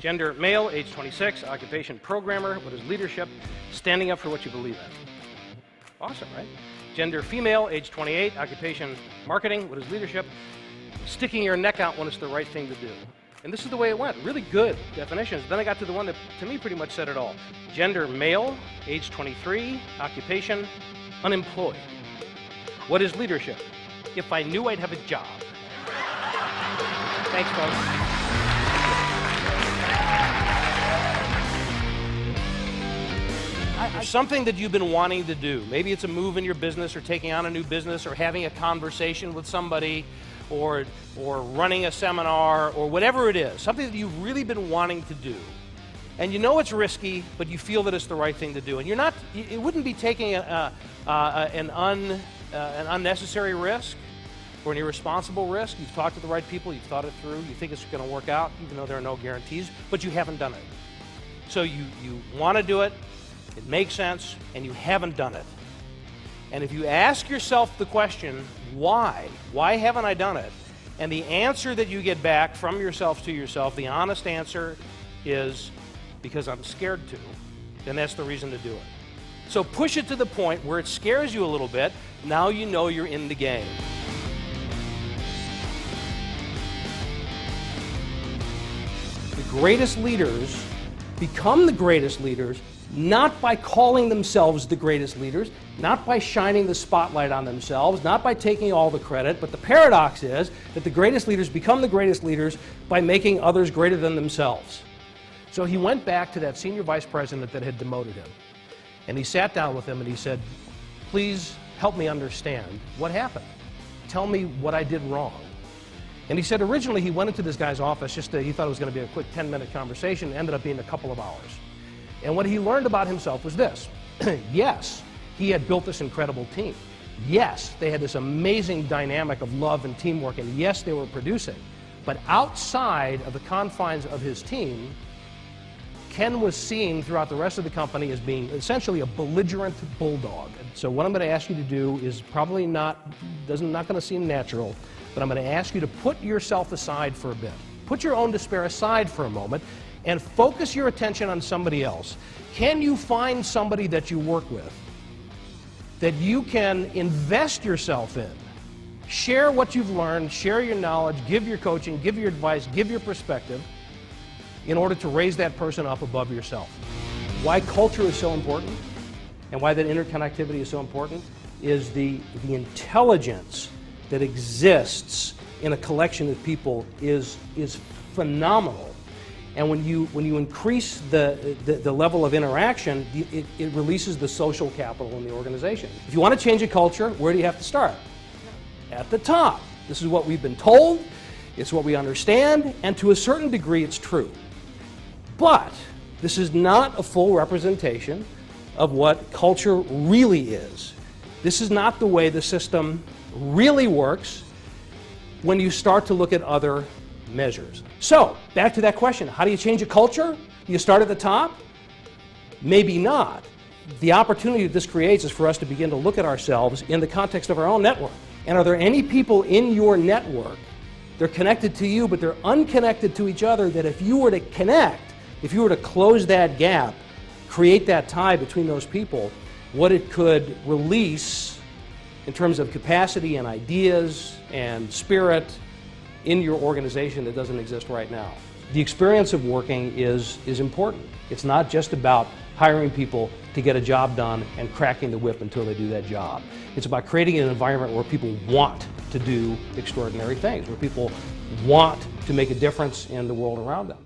Gender, male, age 26, occupation, programmer. What is leadership? Standing up for what you believe in. Awesome, right? Gender, female, age 28, occupation, marketing. What is leadership? Sticking your neck out when it's the right thing to do. And this is the way it went. Really good definitions. Then I got to the one that, to me, pretty much said it all. Gender, male, age 23, occupation, unemployed. What is leadership? If I knew I'd have a job. Thanks, folks. There's something that you've been wanting to do. Maybe it's a move in your business, or taking on a new business, or having a conversation with somebody, or running a seminar, or whatever it is. Something that you've really been wanting to do. And you know it's risky, but you feel that it's the right thing to do. And you're not, it wouldn't be taking an unnecessary risk or an irresponsible risk. You've talked to the right people, you've thought it through, you think it's going to work out, even though there are no guarantees, but you haven't done it. So you want to do it, it makes sense, and you haven't done it. And if you ask yourself the question, why? Why haven't I done it? And the answer that you get back from yourself to yourself, the honest answer is, because I'm scared to, then that's the reason to do it. So push it to the point where it scares you a little bit. Now you know you're in the game. The greatest leaders become the greatest leaders not by calling themselves the greatest leaders, not by shining the spotlight on themselves, not by taking all the credit, but the paradox is that the greatest leaders become the greatest leaders by making others greater than themselves. So he went back to that senior vice president that had demoted him, and he sat down with him and he said, please help me understand what happened. Tell me what I did wrong. And he said originally he went into this guy's office, he thought it was going to be a quick 10-minute conversation, ended up being a couple of hours. And what he learned about himself was this. Yes, he had built this incredible team. Yes, they had this amazing dynamic of love and teamwork, and yes, they were producing. But outside of the confines of his team, Ken was seen throughout the rest of the company as being essentially a belligerent bulldog. So what I'm going to ask you to do is probably not going to seem natural, but I'm going to ask you to put yourself aside for a bit. Put your own despair aside for a moment and focus your attention on somebody else. Can you find somebody that you work with that you can invest yourself in? Share what you've learned, share your knowledge, give your coaching, give your advice, give your perspective in order to raise that person up above yourself. Why culture is so important and why that interconnectivity is so important is the intelligence that exists in a collection of people is phenomenal. And when you increase the level of interaction, it releases the social capital in the organization. If you want to change a culture, where do you have to start? At the top. This is what we've been told, it's what we understand, and to a certain degree it's true. But this is not a full representation of what culture really is. This is not the way the system really works when you start to look at other measures. So, back to that question, how do you change a culture? Do you start at the top? Maybe not. The opportunity that this creates is for us to begin to look at ourselves in the context of our own network. And are there any people in your network, they're connected to you, but they're unconnected to each other, that if you were to connect, if you were to close that gap, create that tie between those people, what it could release in terms of capacity and ideas and spirit in your organization that doesn't exist right now. The experience of working is important. It's not just about hiring people to get a job done and cracking the whip until they do that job. It's about creating an environment where people want to do extraordinary things, where people want to make a difference in the world around them.